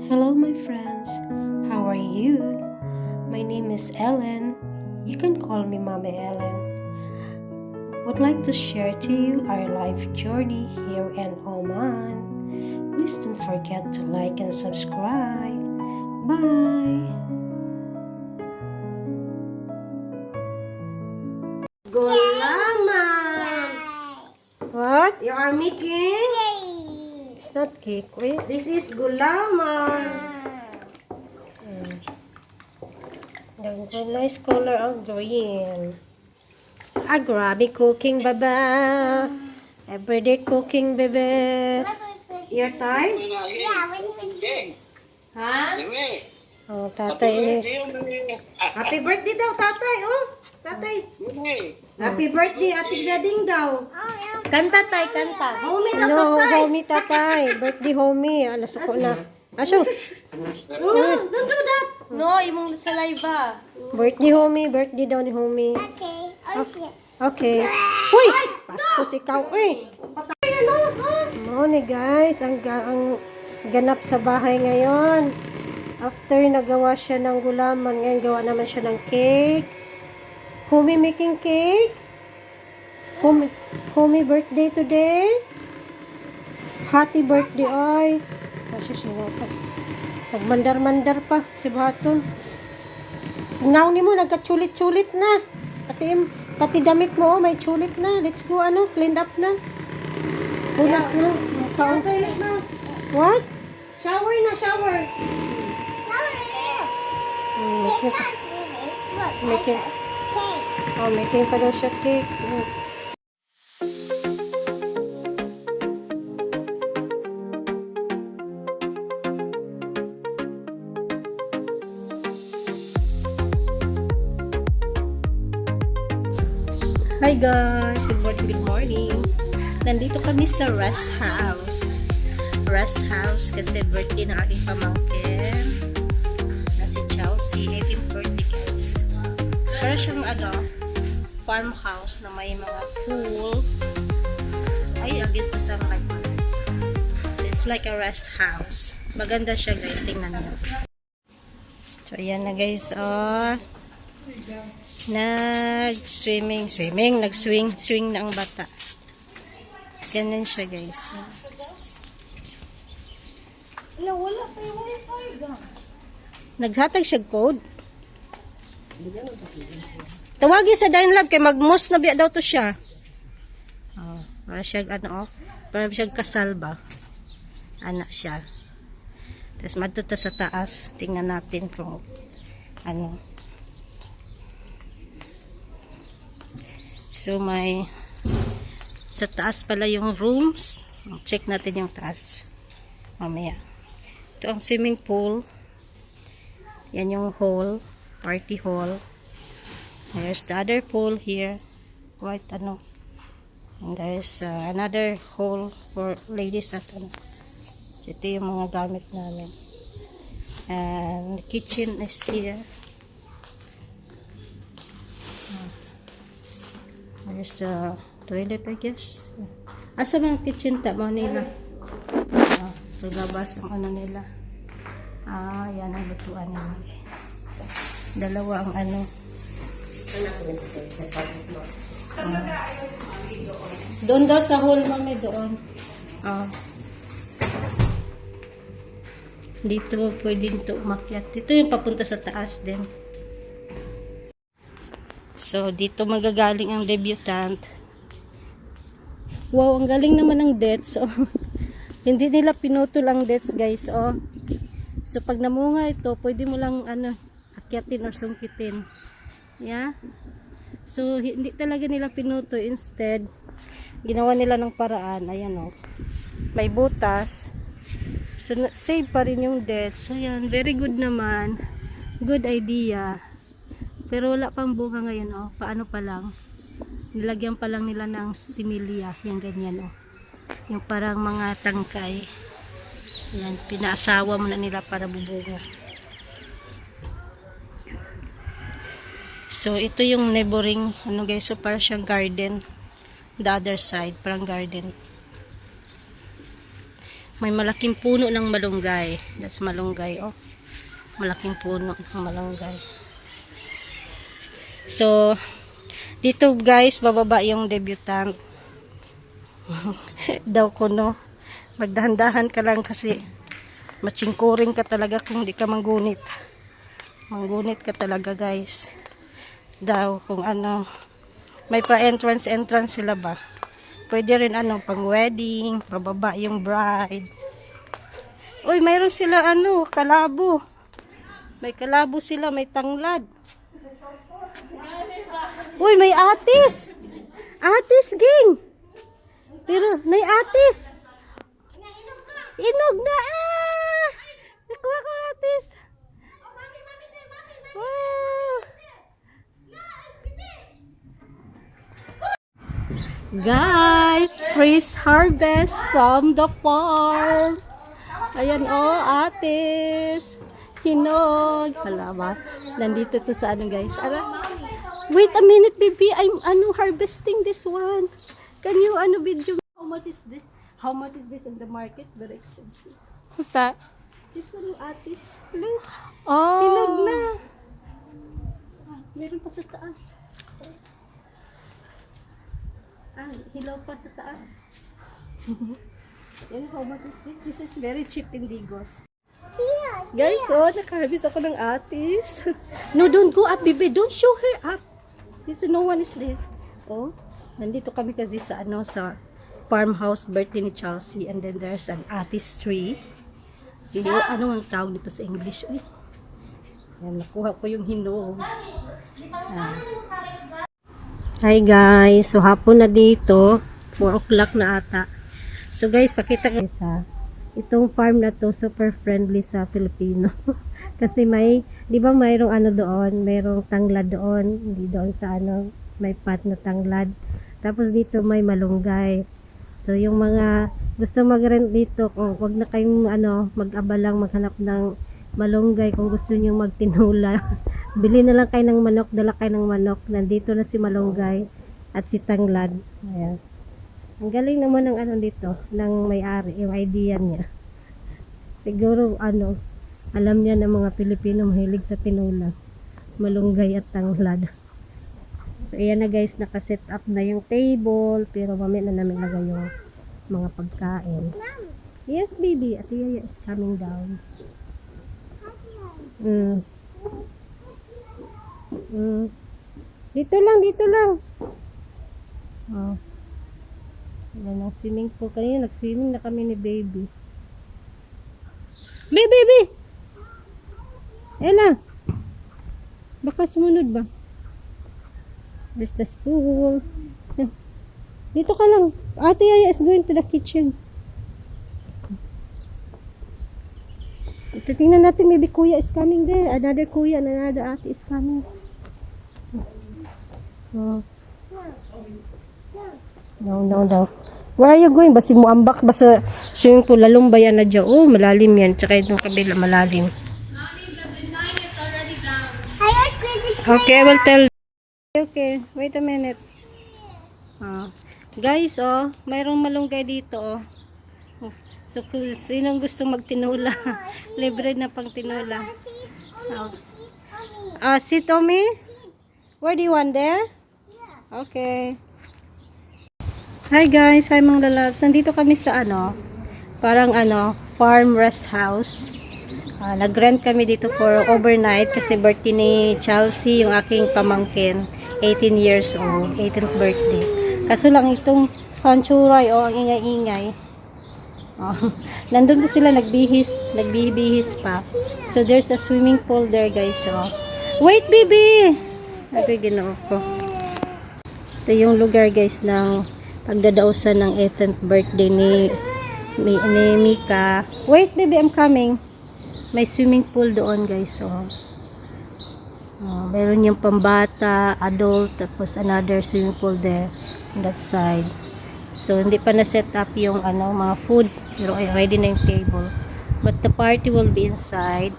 Hello my friends, how are you? My name is Ellen. You can call me Mama Ellen. Would like to share to you our life journey here in Oman. Please don't forget to like and subscribe. Bye! Gulaman! What? You are making? It's not cake. Wait. This is gulaman. The nice color of green. Grabe cooking, baba. Everyday cooking, baby. Your time? Ha? Oh, tatay. Happy birthday daw, tatay. Oh, tatay. Happy birthday, ating dading daw. Kanta tay, kanta. Homie na No, tatay. homie tatay. Birthday homie. Nasuko na. Aso. No, don't do that. No, imong sa live ba? Birthday homie. Birthday daw ni homie. Okay. Uy! Pastos ikaw eh. Patay your nose, oh. Morning guys. Ang ganap sa bahay ngayon. After nagawa siya ng gulaman, ngayon gawa naman siya ng cake. Homie making cake. Homie birthday today. Happy birthday ay. Kasi sinuka. Nagmandar-mandar pa si Baton. Ngaw ni mo, nagka-chulit-chulit na. Pati damit mo, oh, may chulit na. Let's go, clean up na. Punas na. Toilet na. What? Shower na, shower. Making pa daw siya cake. Hi guys! Good morning, good morning. Nandito kami sa rest house. Rest house kasi birthday na aking pamangkin. Na si Chelsea. 18th birthday guys. Pero siyang farmhouse na may mga pool. So, against the sunlight. So, it's like a rest house. Maganda siya guys. Tingnan nyo. So, ayan na guys. Nag-swing na ang bata. Ganyan siya guys. Wala kayo wifi ba? Naghatag siya code. Tawagin sa Dinelab kay mag-mos na biya daw to siya. Para siya para siya kasal ba. Anak siya. Tapos matuta sa taas. Tingnan natin kung So may sa taas pala yung rooms. Check natin yung taas. Mamaya. Ito ang swimming pool. Yan yung hall. Party hall. There's the other pool here. Quite And there's another hall for ladies at So, ito yung mga gamit namin. And the kitchen is here. There's a toilet, I guess. Asa bang kitchen ta mo nila? So, labas ang nila. Yan ang lutuan nila. Dalawa ang doon daw sa hall, mami, doon. Dito, pwede ito umakyat. Dito yung papunta sa taas din. So, dito magagaling ang debutant. Wow, ang galing naman ng dates. Hindi nila pinutol ang dates, guys. So, pag namunga ito, pwede mo lang akyatin or sungkitin. Yeah? So, hindi talaga nila pinutol. Instead, ginawa nila ng paraan. Ayan, may butas. So, save pa rin yung dates. So, yan. Very good naman. Good idea. Pero wala pang bunga ngayon, paano pa lang. Nilagyan pa lang nila ng similya, yung ganyan, yung parang mga tangkay. Yan, pinaasawa mo na nila para bubunga. So, ito yung neighboring, guys, so parang siyang garden. The other side, parang garden. may malaking puno ng malunggay. That's malunggay, oh. Malaking puno ng malunggay. So, dito guys, bababa yung debutant. Daw ko, no. Magdahan-dahan ka lang kasi matsingkuring ka talaga kung di ka manggunit. Manggunit ka talaga, guys. Daw kung ano, may pa-entrance sila ba? Pwede rin ano, pang wedding, pababa yung bride. Uy, mayroon sila ano, kalabo. May kalabo sila, may tanglad. Uy, may atis. Atis, ging. Pero, may atis. Inog na, ah! Nakuha ko atis. Wow. Guys, fresh harvest from the farm. Ayan, oh, atis. Hinog. Hala, nandito to sa ano, guys. Wait a minute, baby. I'm harvesting this one. Can you video? How much is this? How much is this in the market? Very expensive. What's that? This one yung atis. Look. Oh. Hinog na. Meron pa sa taas. Hilaw pa sa taas. Yan, how much is this? This is very cheap in Digos. Guys, oh, nakaharvest ako ng atis. No, don't go up, baby. Don't show her up. This, no one is there. Oh, nandito kami kasi sa ano, sa farmhouse birthday ni Chelsea, and then there's an atis tree. Hindi, ano ang tawag dito sa English? Uy. Yan, nakuha ko yung hinog. Hi guys, so hapon na dito, 4 o'clock na ata. So guys, pakita ko sa itong farm na to, super friendly sa Filipino. Kasi may, di ba mayroong ano doon, mayroong tanglad doon, hindi doon sa ano, may pot na tanglad. Tapos dito may malunggay. So yung mga gusto mag-rent dito, kung wag na kayong ano, mag-abalang maghanap ng malunggay, kung gusto niyo magtinula. Bili na lang kayo ng manok, dala kayo ng manok. Nandito na si malunggay at si tanglad. Ayan. Ang galing naman ng ano dito, ng may-ari, yung idea niya. Siguro ano, alam niya ng mga Pilipino mahilig sa tinula, malunggay at tanglad. So ayan na guys, naka-set up na yung table, pero mamaya na namin lagay yung mga pagkain. Yes baby, Ate Yaya is coming down. Dito lang. Oh. Yan ang swimming pool. Kanina nag-swimming na kami ni baby. Baby! Ella! Baka sumunod ba? There's the pool. Dito ka lang. Ate Yaya is going to the kitchen. Tingnan natin, maybe kuya is coming there. Another kuya and another ate is coming. Oh. No. Where are you going? Basi mo ambak ba sa swimming pool? Lalong ba yan na dyan? Oh, malalim yan. Tsaka itong kabila, malalim. Okay, I will tell. Okay, wait a minute. Guys, oh, mayroong malunggay dito, oh. So, kung sinong gusto magtinula, libre na pang tinula. Sit, Omi? Where do you want there? Okay. Hi guys, hi mga lalabs. Nandito kami sa ano, parang ano, farm rest house. Nag-rent kami dito for overnight kasi birthday ni Chelsea, yung aking pamangkin. 18 years old, 18th birthday. Kaso lang itong panchuray, oh, ang ingay-ingay. Oh, nandun na sila nagbihis pa. So there's a swimming pool there guys. Oh. Wait baby! Sabi ginoo ko. Ito yung lugar guys ng pagdadausan ng 18th birthday ni Mika. Wait baby, I'm coming. May swimming pool doon guys. Oh. Meron yung pambata, adult, tapos another swimming pool there on that side. So, hindi pa na-set up yung ano, mga food. Pero ready na yung table. But the party will be inside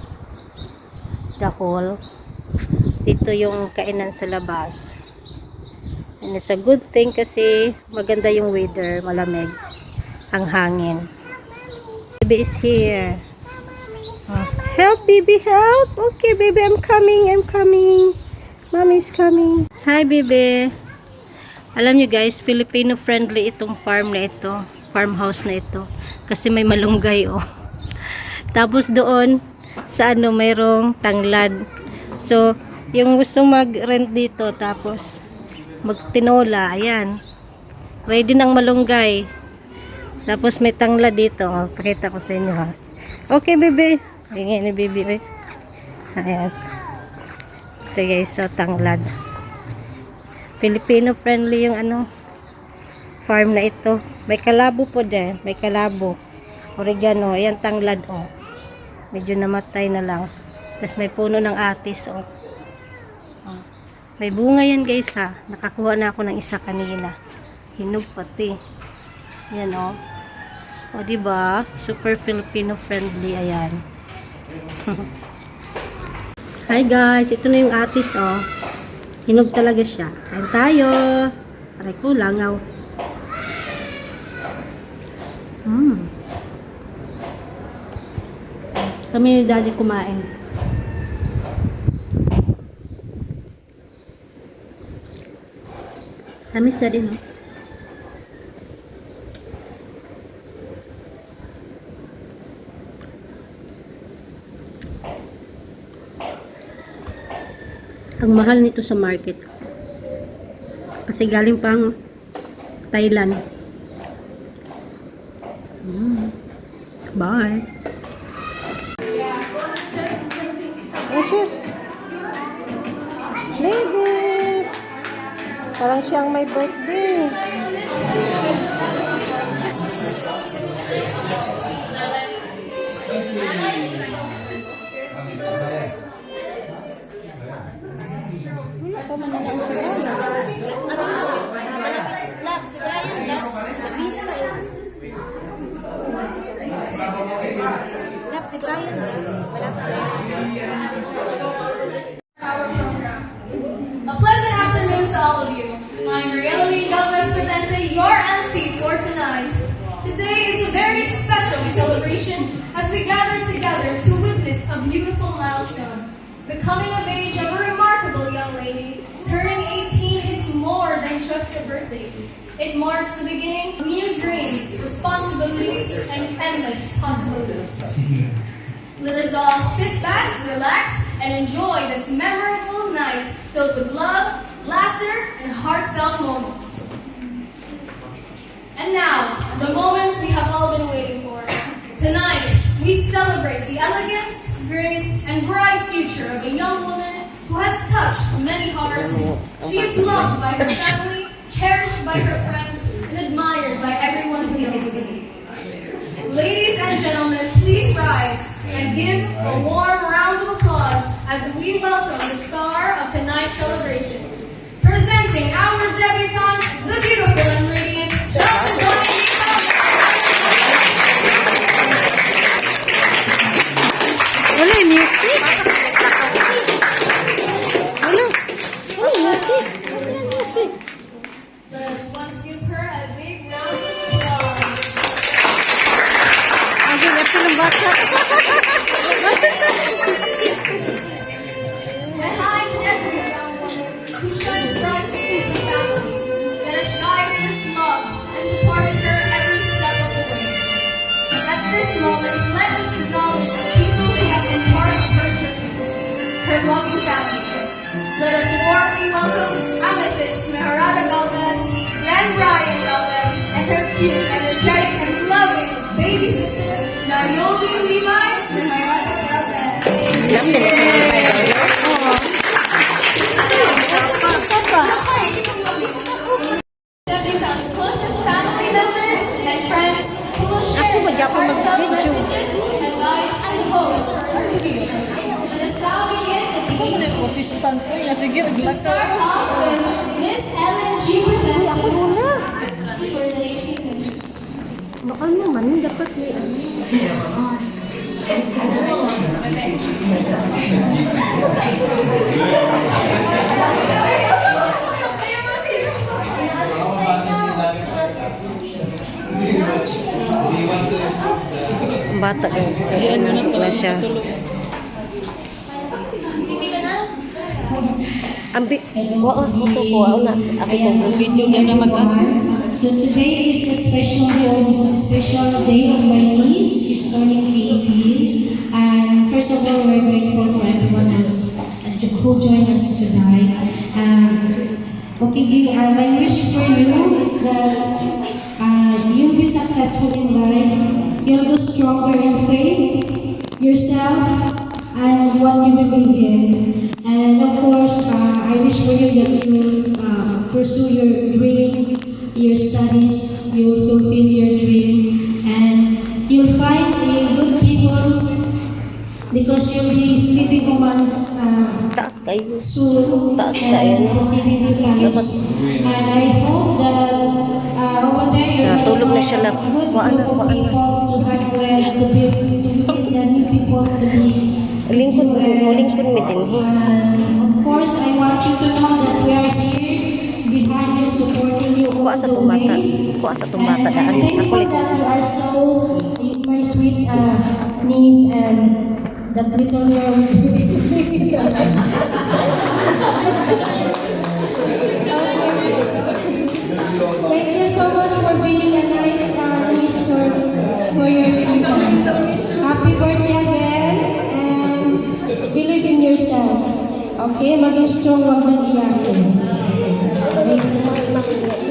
the hall. Dito yung kainan sa labas. And it's a good thing kasi maganda yung weather, malamig ang hangin. baby is here. Oh, help, baby, help. Okay, baby, I'm coming. I'm coming. Mommy's coming. Hi, baby. Alam nyo guys, Filipino friendly itong farm na ito. Farmhouse na ito. Kasi may malunggay, oh. Tapos doon, sa ano, mayroong tanglad. So, yung gusto mag-rent dito, tapos magtinola, ayan. Ready ng malunggay. Tapos may tanglad dito. Oh, pakita ko sa inyo, ha. Okay, baby. Ingay ni baby, eh. Ayan. Ito guys, so tanglad. Filipino friendly yung ano, farm na ito. May kalabo po din. May kalabo. Oregano. Ayan, tanglad, oh. Medyo namatay na lang. Tapos may puno ng atis, oh. Oh. May bunga yan guys, ha. Nakakuha na ako ng isa kanina. Hinog pati. Ayan, oh. O, diba? Super Filipino friendly. Ayan. Hi guys. Ito na yung atis, oh. Hinog talaga siya. Kain tayo. Aray ko, langaw. Kami ni daddy kumain. Tamis daddy, no? Ang mahal nito sa market. Kasi galing pang Thailand. Bye. Precious. Baby. Parang siyang may birthday. Si Brian, A pleasant afternoon to all of you. I'm Reality Douglas presenting your MC for tonight. Today is a very special celebration as we gather together to witness a beautiful milestone. The coming of age of a remarkable young lady. Turning 18 is more than just a birthday. It marks the beginning of new dreams, responsibilities, and endless possibilities. Let us all sit back, relax, and enjoy this memorable night filled with love, laughter, and heartfelt moments. And now, the moment we have all been waiting for. Tonight, we celebrate the elegance, grace, and bright future of a young woman who has touched many hearts. She is loved by her family, cherished by her friends, and admired by everyone who knows her. Ladies and gentlemen, please rise and give a warm round of applause as we welcome the star of tonight's celebration. Presenting our debutante, the beautiful and radiant Chelsea Blaney. Wala yung music. Wala. Oh, music. Wala yung music. Let us once give her a big round of applause. Ang gagat ng bata. And hi to every young woman who shines brightly into fashion, that has guided, loved, and supported her every step of the way. At this moment, let us acknowledge the people who have been part of her journey, her loving family. Let us warmly welcome Amethyst Meharada Galvez, Ren Brian Galvez, and her cute, energetic, and loving baby sister, Nayoli Levi Meharada Galvez. Debutante's closest family members and friends who will share their heartfelt messages, advice, and hopes for her future. Let us now begin the meeting. To start off with Miss Ellen G. Prudente for the 18th. Baka naman, dapat may ano. bata. Ayan na siya. Ambi, moto ko na ako ko video na naman ka. So today is a special day of my niece. She's turning 18. And first of all, we're grateful for everyone who joined us tonight. Okay, my wish for you is that you'll be successful in life. You'll go stronger in faith, yourself, and what you believe in. And of course, I wish for you that you pursue your dream, your studies, you will fulfill your dream, and you'll find a good people because you'll be living amongst Taas kayo. soon Taas and tayo. proceeding to college. And I hope that over there you're Natulog na siya lang. good Waan na, group of waan na. people to have well, to meet the new people, to be Lingkod mo din. of course, I want you to know that we are here behind you, supporting you all Kuha sa the tumbata. way. Kuha sa tumbata. And Daan. I'm Ako thankful lang. that you are so, my sweet niece and that little girl. Thank you so much for being a nice niece for your people. Happy birthday again and believe in yourself. Okay? Maging strong, wag nang iyakin. Happy birthday.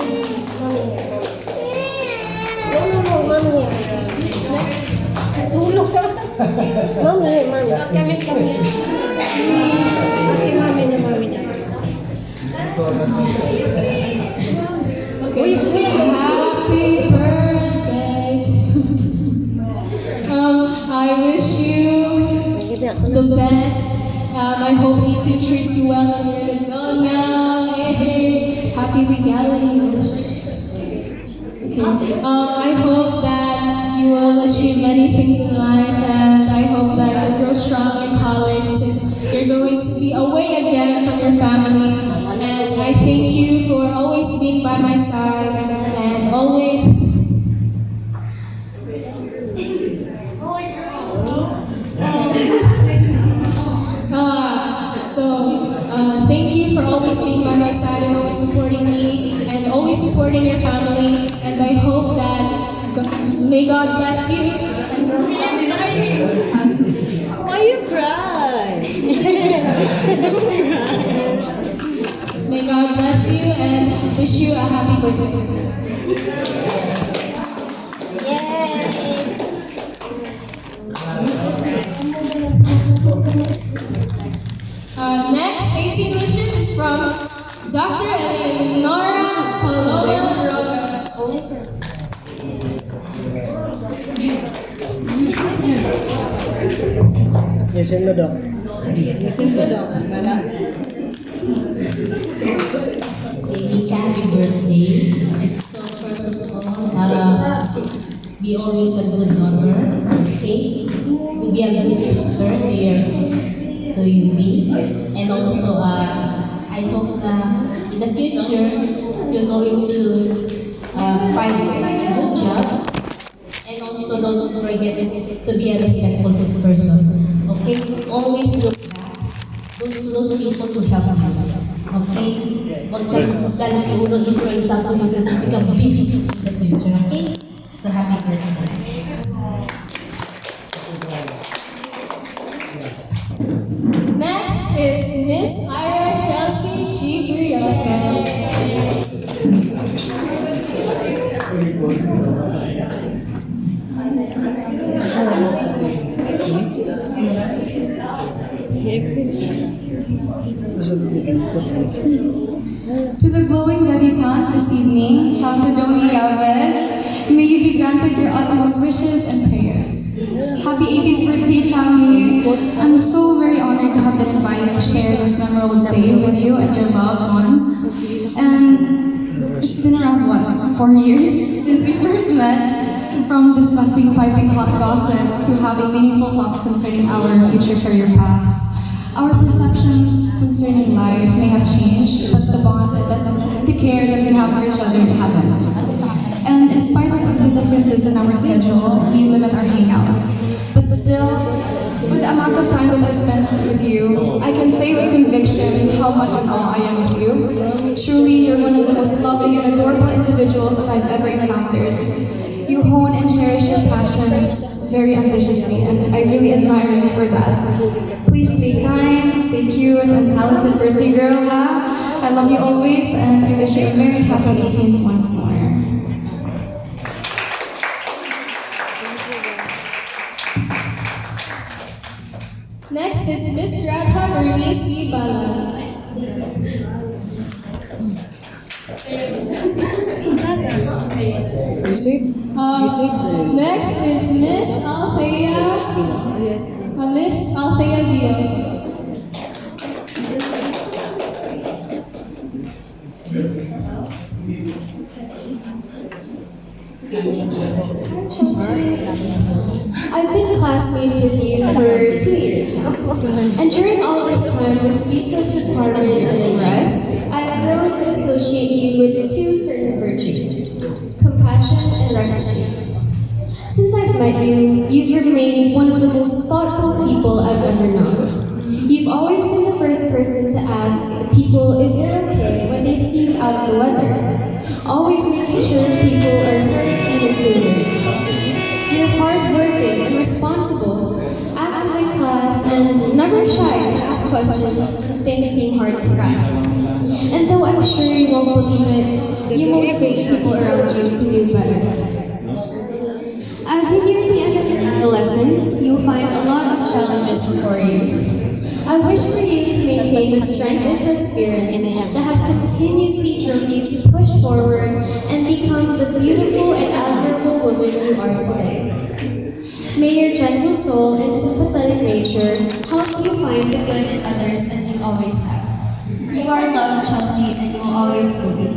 I wish you the best. I hope it treats you well and you're an adult now. Hey, happy regality. I hope that you will achieve many things in life, and I hope that you'll grow strong in college since you're going to be away again from your family. And I thank you for always being by my side and always. Thank you for always being by my side and always supporting me and always supporting your family. And I hope that may God bless you. Why you cry? May God bless you and wish you a happy birthday. Next, 18 wishes is from Dr. Eleonora Paloma Roca. Yesin mo, Dok. Baby, happy birthday. So first of all, be always a good mother, okay? To be a good sister to me. And also, I hope that in the future, you're going to find a good job. And also, don't forget to be a respectful person. Okay? Always look back those people to help you. Okay? Huwag kang siguro influence ako become big in the future. Okay? So, happy birthday. Next is Miss Ira Chelsea G. Briones. To the glowing debutante this evening, Chalcedony Galvez, may you be granted your utmost wishes and prayers. Happy 18th birthday, Chami. I'm so very honored to have been invited to share this memorable day with you and your loved ones. And it's been around, 4 years since we first met, from discussing piping hot gossip to having meaningful talks concerning our future career paths. Our perceptions concerning life may have changed, but the bond, the care that we have for each other haven't. And it's in spite of the differences in our schedule, we limit our hangouts. But still, with the amount of time that I've spent with you, I can say with conviction how much in awe I am of you. Truly, you're one of the most loving and adorable individuals that I've ever encountered. You hone and cherish your passions very ambitiously, and I really admire you for that. Please stay kind, stay cute, and talented birthday girl, ha? I love you always, and I wish you a very happy 18th once more. Next is Miss Radha Bernice Bala. Isip? Isip na rin. Next is Miss Althea. Miss Althea Dio. I've been classmates with you for 2 years now. And during all this time, with ceaseless requirements and unrest, I've grown to associate you with two certain virtues: compassion and rectitude. Since I've met you, you've remained one of the most thoughtful people I've ever known. You've always been the first person to ask people if they're okay when they seem out of the weather, always making sure people are heard and included. You're hardworking and responsible, active in class, and never shy to ask questions when things seem hard to grasp. And though I'm sure you won't believe it, you motivate people around you to do better. As you near the end of the lessons, you'll find a lot of challenges before you. I wish for you to maintain the strength and perseverance that has continuously drove you to push forward and become the beautiful and admirable woman you are today. May your gentle soul and sympathetic nature help you find the good in others as you always have. You are loved, Chelsea, and you will always will be.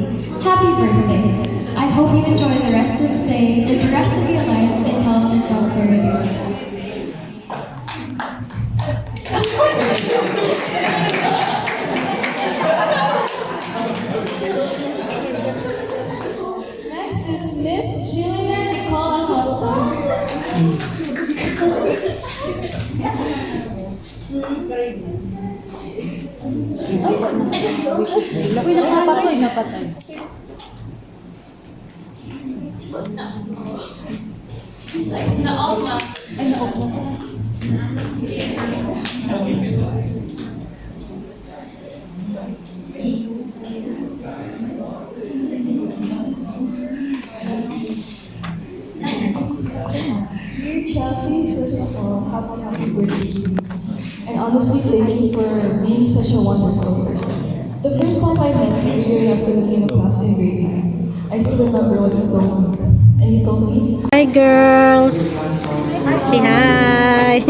Happy birthday! I hope you enjoy the rest of the day and the rest of your life in health and prosperity. Next is Miss Julia Nicole Acosta. Dear Chelsea, first of all, happy birthday. And honestly, thank you for being such a wonderful person. The first time I met you during our Filipino class in grade 9, I still remember what you told me. And you told me, Hi girls! Say hi!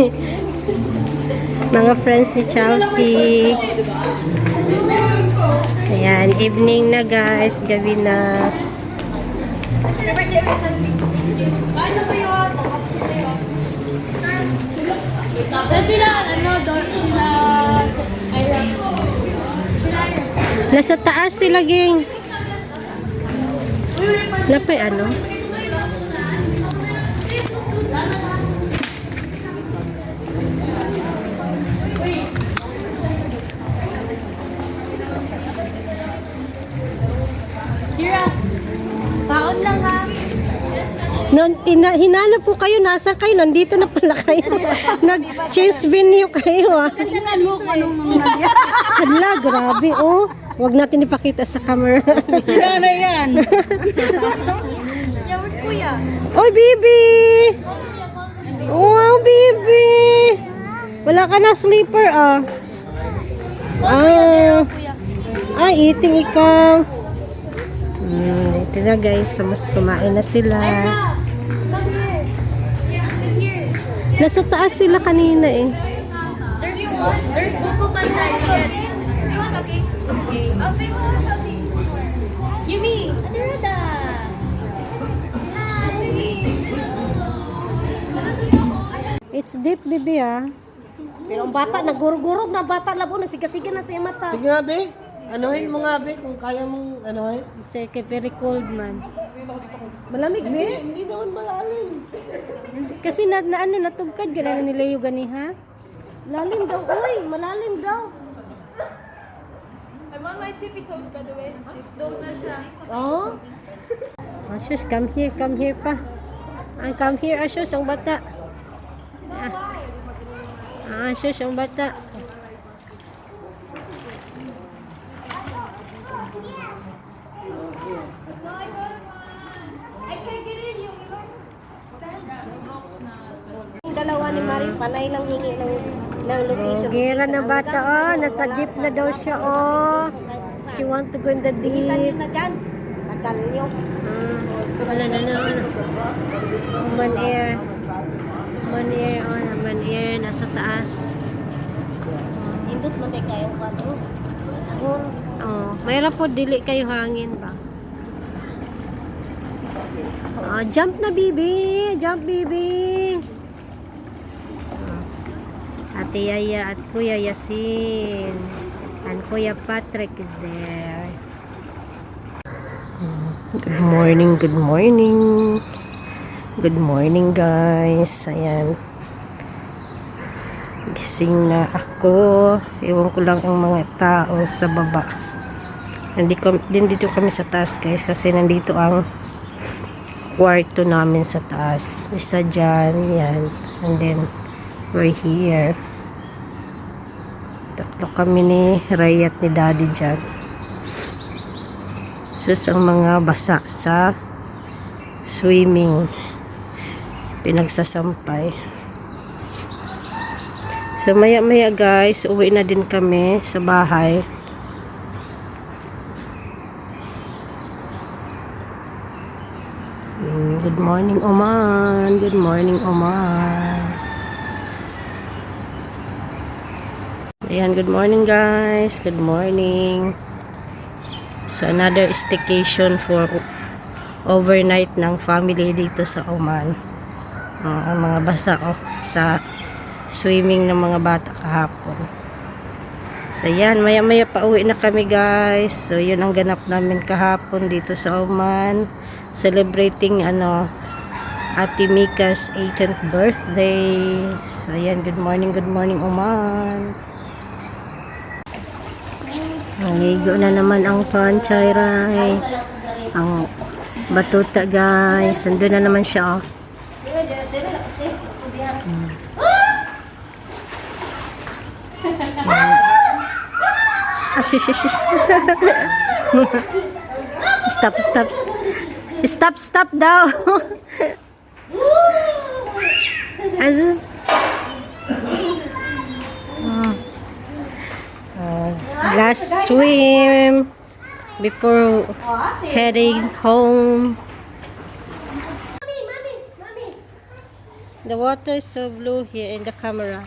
Mga friends ni Chelsea. Ayan, evening na guys. Gabi na. Nasa taas sila, gang. Napay ano? Kira, paon lang ha. Hinanap po kayo, nasa kayo, nandito na pala kayo. Nag-change venue kayo ah. Tandaan mo kung anong mga Hala, grabe oh. Huwag natin ipakita sa camera. sila na yan. Yawit kuya. Oy, baby! Wow, baby! Wala ka na sleeper ah. Ay, eating ikaw. Ito na guys, mas kumain na sila. Nasa taas sila kanina eh. There's buko pantay again. Do you want cupcakes? Okay. I'll stay with Chelsea. Yumi! Adirada! It's deep, baby ah. Pero ang bata, nagurog-gurog na bata, labo, nasiga-siga na sa iyong mata. Sige nga, be. Anuhin mo nga, be, kung kaya mong anuhin. It's like a very cold man. Malamig, be? Hindi naman malalim. Kasi ano, natugkad ka na nila yung gani, ha? Lalim daw, uy, malalim daw. I'm on my tippy toes, by the way. Don't na siya. Oh? Asus, come here pa. Come here, Asus, ang bata. Asus, ang bata. I can't get in, you Yung dalawa ni Mari, panay lang hingi ng location. Gira na bata, oh. Nasa deep na daw siya, oh. She want to go in the deep. Na dyan. Tagal nyo. Wala na naman. Human air. Human air, nasa taas. Hindot mo tayo kayo kado. Matahon. Oh, mayroon po dili kayo hangin ba? Jump na, bibi! Jump, bibi! Ate Yaya at Kuya Yasin. And Kuya Patrick is there. Good morning, good morning. Good morning, guys. Ayan. Gising na ako. Ewan ko lang ang mga tao sa baba. Nandito kami sa taas, guys, kasi nandito ang kwarto namin sa taas. Isa dyan, yan. And then, we're here. Tatlo kami ni Ray at ni Daddy dyan. Sus, ang mga basa sa swimming. Pinagsasampay. So, maya-maya, guys, uwi na din kami sa bahay. Good morning, Oman. Good morning, Oman. Ayan, good morning, guys. Good morning. So, another staycation for overnight ng family dito sa Oman. Ang mga basa, oh, sa swimming ng mga bata kahapon. So, yan. Maya-maya pa uwi na kami, guys. So, yun ang ganap namin kahapon dito sa Oman. Celebrating Ate Mika's 18th birthday. So ayan, good morning Oman. Naligo na naman ang Panchay Ray. Ang batuta, guys. Nandun na naman siya, oh. Shush. Stop daw. Last swim before heading home. The water is so blue here in the camera.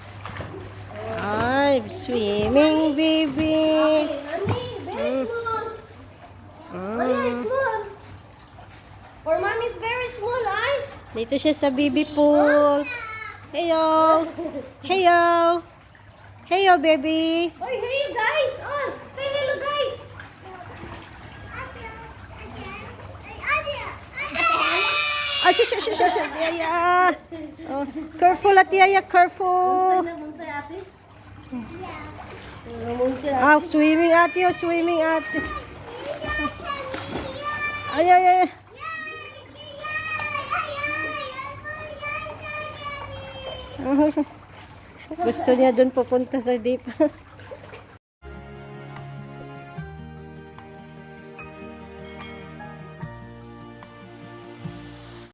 I'm swimming, baby. For mommy's very small, ay. Dito siya sa baby pool. Heyo. Heyo, baby. Oy, hey guys. Oh, say hello, guys. Shush. Yaya. Oh, careful, Ate Yaya, careful. Swimming, Ate. Ay. Gusto niya doon pupunta sa deep.